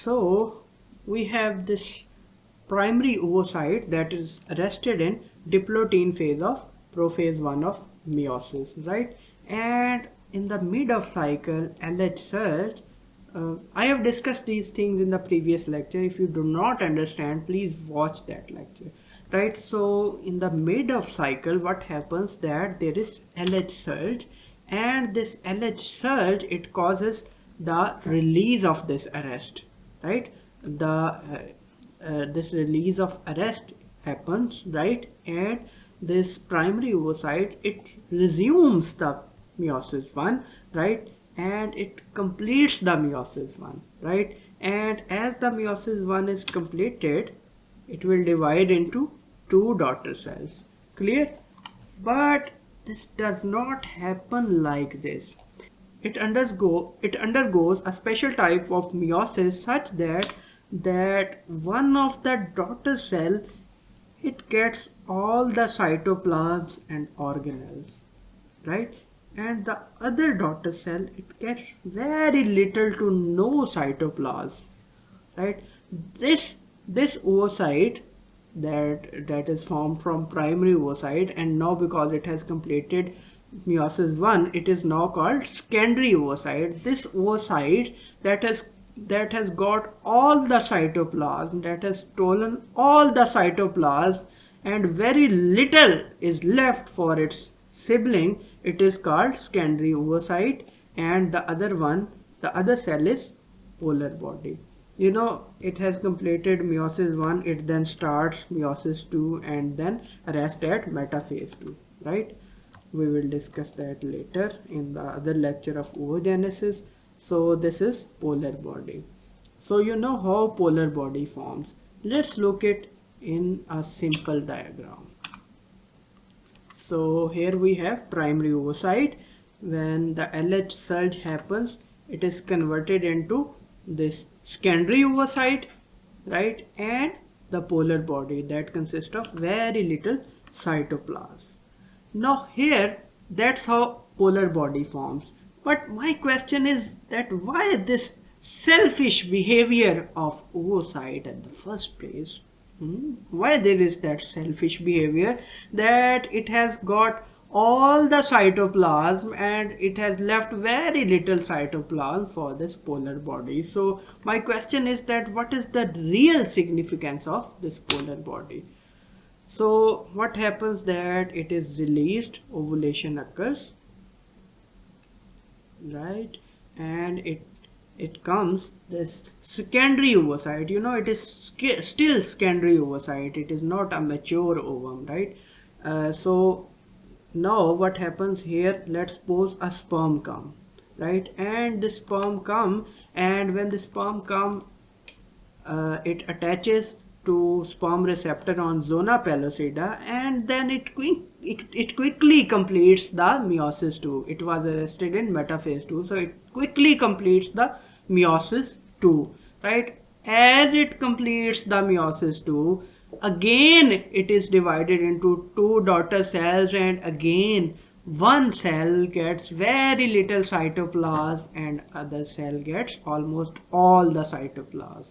So we have this primary oocyte that is arrested in diploid phase of prophase 1 of meiosis, right? And in the mid of cycle LH surge, I have discussed these things in the previous lecture. If you do not understand, please watch that lecture, right? So in the mid of cycle, what happens that there is LH surge, and this LH surge, it causes the release of this arrest, right? This release of arrest happens, right? And this primary oocyte, it resumes the meiosis 1, right? And it completes the meiosis 1, right? And as the meiosis 1 is completed, it will divide into two daughter cells. Clear? But this does not happen like this. It undergoes a special type of meiosis such that one of the daughter cell, it gets all the cytoplasms and organelles, right? And the other daughter cell, it gets very little to no cytoplasm, right? This oocyte that is formed from primary oocyte, and now because it has completed meiosis 1, it is now called secondary oocyte. This oocyte that has got all the cytoplasm, that has stolen all the cytoplasm, and very little is left for its sibling, it is called secondary oocyte. And the other cell is polar body. You know, it has completed meiosis 1, it then starts meiosis 2 and then rest at metaphase 2, right? We will discuss that later in the other lecture of oogenesis. So this is polar body. So you know how polar body forms. Let's look at in a simple diagram. So here we have primary oocyte. When the LH surge happens, it is converted into this secondary oocyte, right? And the polar body that consists of very little cytoplasm. Now here, that's how polar body forms. But my question is that why this selfish behavior of oocyte at the first place? Why there is that selfish behavior that it has got all the cytoplasm and it has left very little cytoplasm for this polar body? So my question is that what is the real significance of this polar body? So what happens that it is released, ovulation occurs, right? And it comes this secondary oocyte. You know, it is still secondary oocyte. It is not a mature ovum, right? So now what happens here, let's suppose a sperm come, right? And the sperm come, and when the sperm come, it attaches to sperm receptor on zona pellucida, and then it quickly completes the meiosis 2. It was arrested in metaphase 2, so it quickly completes the meiosis 2, right? As it completes the meiosis 2, again it is divided into two daughter cells, and again one cell gets very little cytoplasm and other cell gets almost all the cytoplasm.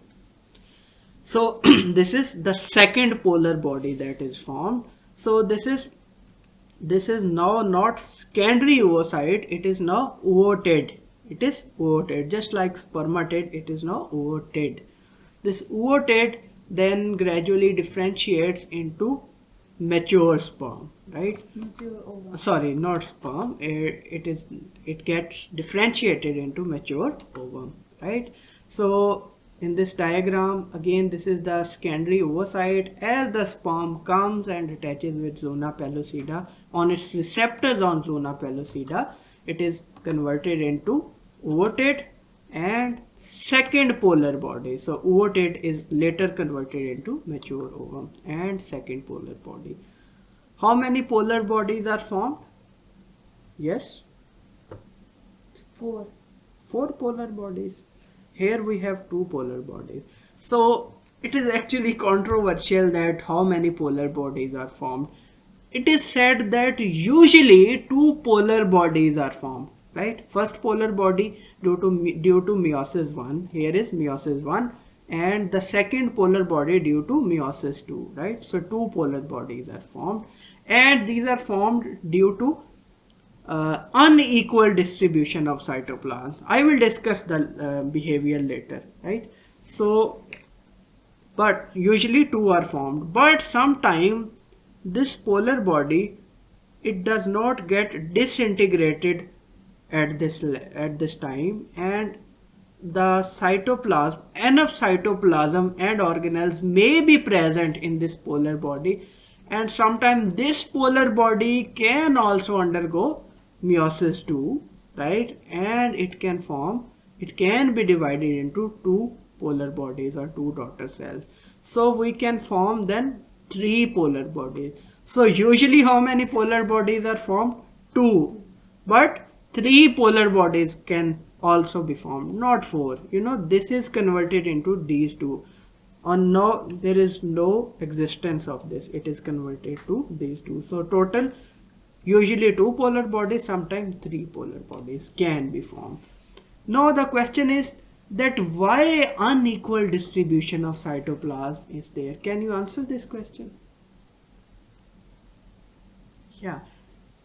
So this is the second polar body that is formed. So this is now not secondary oocyte, it is now ootid. It is ootid, just like spermatid, it is now ootid. This ootid then gradually differentiates into mature sperm, right? Mature ovum. Sorry, not sperm. It gets differentiated into mature ovum, right? So in this diagram, again, this is the secondary oocyte. As the sperm comes and attaches with zona pellucida on its receptors on zona pellucida, it is converted into ootid and second polar body. So ootid is later converted into mature ovum and second polar body. How many polar bodies are formed? Yes? 4. 4 polar bodies. Here we have 2 polar bodies. So it is actually controversial that how many polar bodies are formed. It is said that usually 2 polar bodies are formed, right? First polar body due to meiosis 1. Here is meiosis 1, and the second polar body due to meiosis II, right? So two polar bodies are formed, and these are formed due to unequal distribution of cytoplasm. I will discuss the behavior later, right? So, but usually two are formed, but sometimes this polar body, it does not get disintegrated at this time, and the cytoplasm, enough cytoplasm and organelles may be present in this polar body, and sometimes this polar body can also undergo meiosis too, right? And it can be divided into two polar bodies or two daughter cells. So we can form then three polar bodies. So usually how many polar bodies are formed? Two. But three polar bodies can also be formed, not four. This is converted into these two. On no, there is no existence of this. It is converted to these two. So total, usually two polar bodies, sometimes three polar bodies can be formed. Now the question is that why unequal distribution of cytoplasm is there? Can you answer this question? Yeah.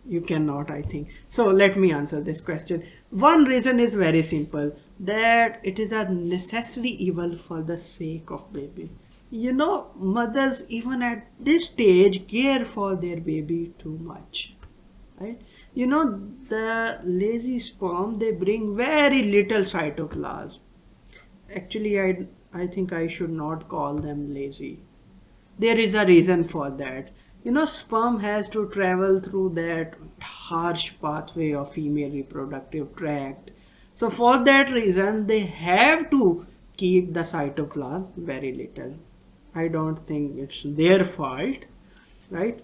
You cannot, I think. So let me answer this question. One reason is very simple, that it is a necessary evil for the sake of baby. Mothers even at this stage care for their baby too much, right? The lazy sperm, they bring very little cytoplasm. Actually, I think I should not call them lazy. There is a reason for that. Sperm has to travel through that harsh pathway of female reproductive tract. So for that reason, they have to keep the cytoplasm very little. I don't think it's their fault, right?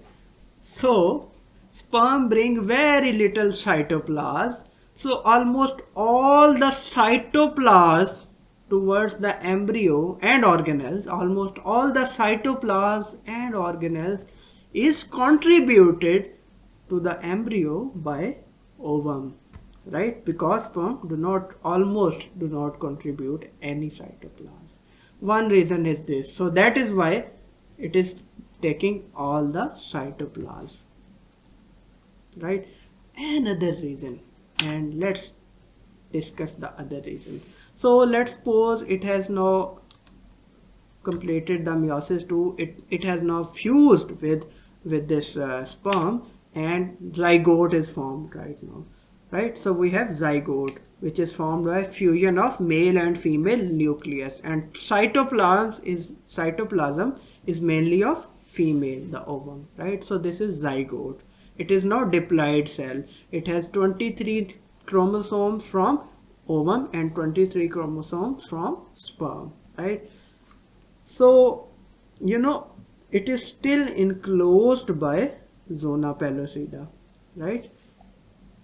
So sperm bring very little cytoplasm. So almost all the cytoplasm towards the embryo and organelles, almost all the cytoplasm and organelles is contributed to the embryo by ovum, right? Because sperm almost do not contribute any cytoplasm. One reason is this. So that is why it is taking all the cytoplasm, right? Another reason, and let's discuss the other reason. So let's suppose it has now completed the meiosis II. It has now fused with this sperm, and zygote is formed right now, right? So we have zygote, which is formed by fusion of male and female nucleus, and cytoplasm is mainly of female, the ovum, right? So this is zygote. It is not diploid cell. It has 23 chromosomes from ovum and 23 chromosomes from sperm, right? So it is still enclosed by zona pellucida, right?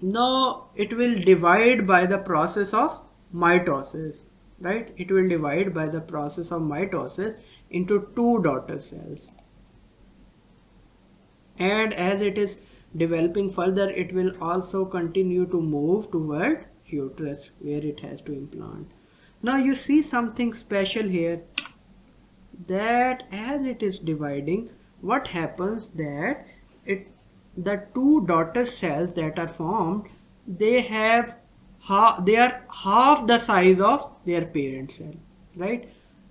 Now it will divide by the process of mitosis, right? It will divide by the process of mitosis into two daughter cells, and as it is developing further, it will also continue to move toward uterus, where it has to implant. Now you see something special here, that as it is dividing, what happens that the two daughter cells that are formed, they are half the size of their parent cell, right?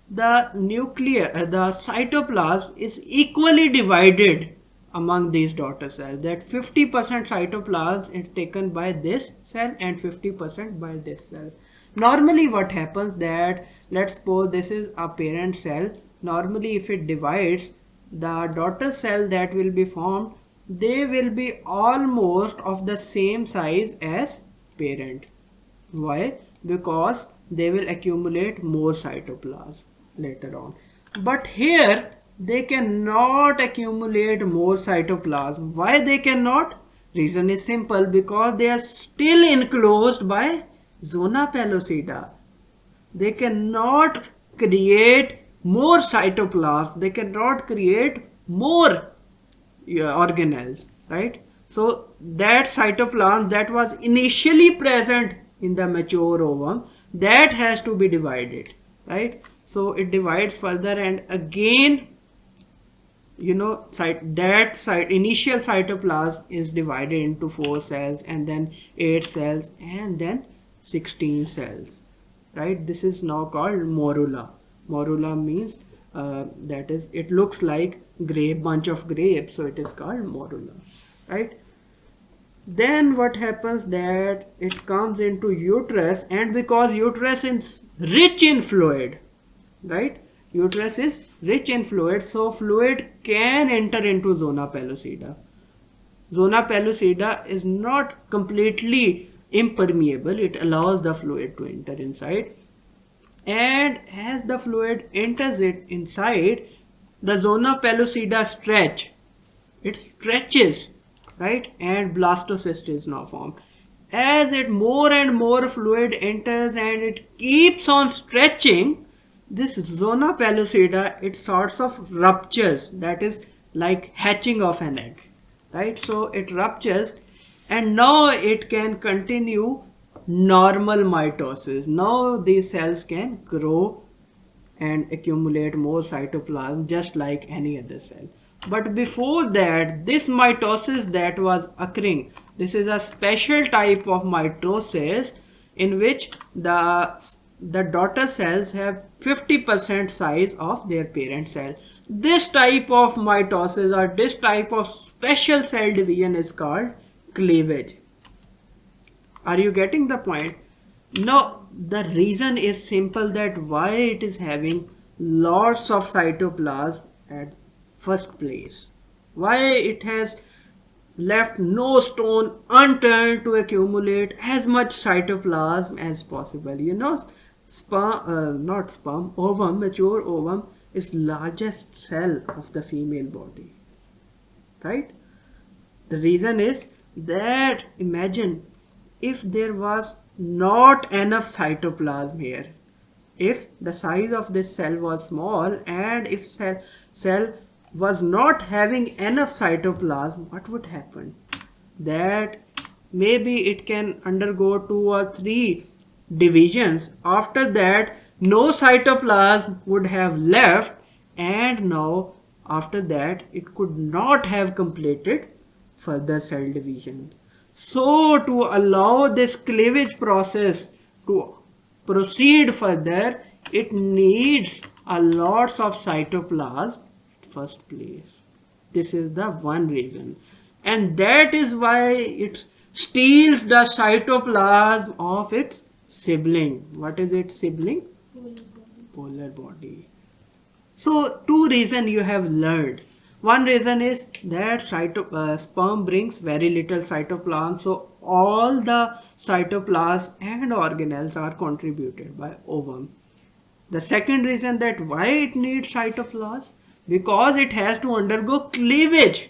The the cytoplasm is equally divided among these daughter cells, that 50% cytoplasm is taken by this cell and 50% by this cell. Normally what happens, that let's suppose this is a parent cell. Normally if it divides, the daughter cell that will be formed, they will be almost of the same size as parent. Why? Because they will accumulate more cytoplasm later on. But here they cannot accumulate more cytoplasm. Why they cannot? Reason is simple, because they are still enclosed by zona pellucida. They cannot create more cytoplasm. They cannot create more organelles, right? So that cytoplasm that was initially present in the mature ovum, that has to be divided, right? So it divides further, and again, initial cytoplasm is divided into 4 cells, and then 8 cells, and then 16 cells, right? This is now called morula. Morula means that is, it looks like bunch of grapes, so it is called morula, right? Then what happens, that it comes into uterus, and because uterus is rich in fluid, right? Uterus is rich in fluid, so fluid can enter into zona pellucida. Zona pellucida is not completely impermeable, it allows the fluid to enter inside, and as the fluid enters it inside, the zona pellucida it stretches, right? And blastocyst is now formed. As it more and more fluid enters and it keeps on stretching, this zona pellucida, it sorts of ruptures, that is like hatching of an egg, right? So it ruptures, and now it can continue normal mitosis. Now these cells can grow and accumulate more cytoplasm just like any other cell. But before that, this mitosis that was occurring, this is a special type of mitosis in which the daughter cells have 50% size of their parent cell. This type of mitosis, or this type of special cell division, is called cleavage. Are you getting the point? No, the reason is simple, that why it is having lots of cytoplasm at first place. Why it has left no stone unturned to accumulate as much cytoplasm as possible. Ovum, mature ovum is largest cell of the female body, right? The reason is that, imagine if there was not enough cytoplasm here, if the size of this cell was small, and if cell was not having enough cytoplasm, what would happen? That maybe it can undergo 2 or 3 divisions. After that, no cytoplasm would have left, and now after that it could not have completed further cell division. So to allow this cleavage process to proceed further, it needs a lots of cytoplasm at first place. This is the one reason, and that is why it steals the cytoplasm of its sibling. What is its sibling? Polar body. So two reasons you have learned. One reason is that sperm brings very little cytoplasm, so all the cytoplasm and organelles are contributed by ovum. The second reason, that why it needs cytoplasm, because it has to undergo cleavage.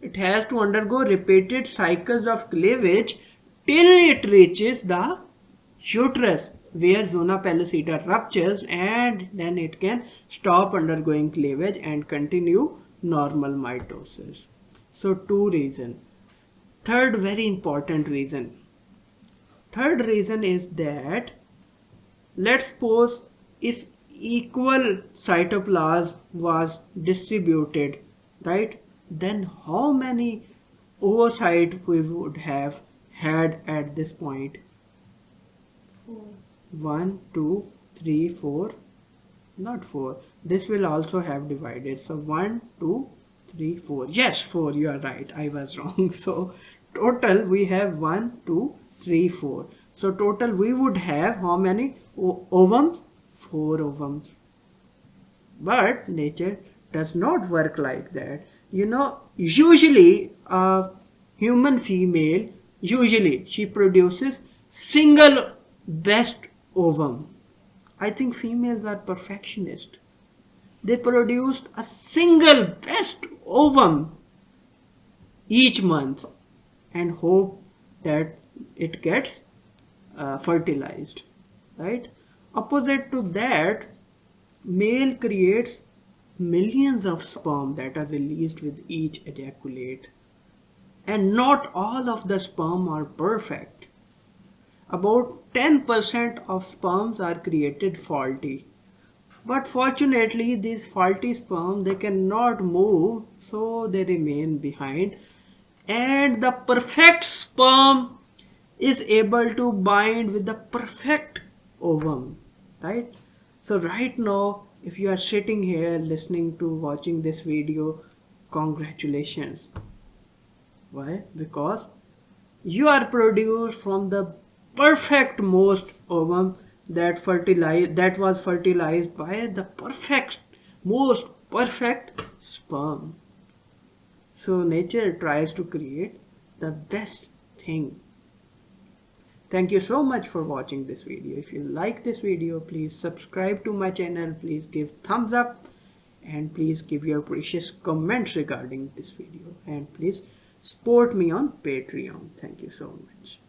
It has to undergo repeated cycles of cleavage till it reaches the uterus, where zona pellucida ruptures, and then it can stop undergoing cleavage and continue normal mitosis. So two reasons. Third very important reason. Third reason is that, let's suppose if equal cytoplasm was distributed, right, then how many oocytes we would have had at this point? 4. 1, 2, 3, 4. Not 4. This will also have divided. So 1, 2, 3, 4. Yes, 4. You are right. I was wrong. So total we have 1, 2, 3, 4. So total we would have how many ovums? 4 ovums. But nature does not work like that. Usually a human female, usually she produces single best ovum. I think females are perfectionist. They produced a single best ovum each month and hope that it gets fertilized, right? Opposite to that, male creates millions of sperm that are released with each ejaculate, and not all of the sperm are perfect. About 10% of sperms are created faulty. But fortunately, these faulty sperm, they cannot move, so they remain behind. And the perfect sperm is able to bind with the perfect ovum, right? So right now, if you are sitting here listening to watching this video, congratulations. Why? Because you are produced from the perfect most ovum that was fertilized by the perfect most perfect sperm. So nature tries to create the best thing. Thank you so much for watching this video. If you like this video, please subscribe to my channel, please give thumbs up, and please give your precious comments regarding this video, and please support me on Patreon. Thank you so much.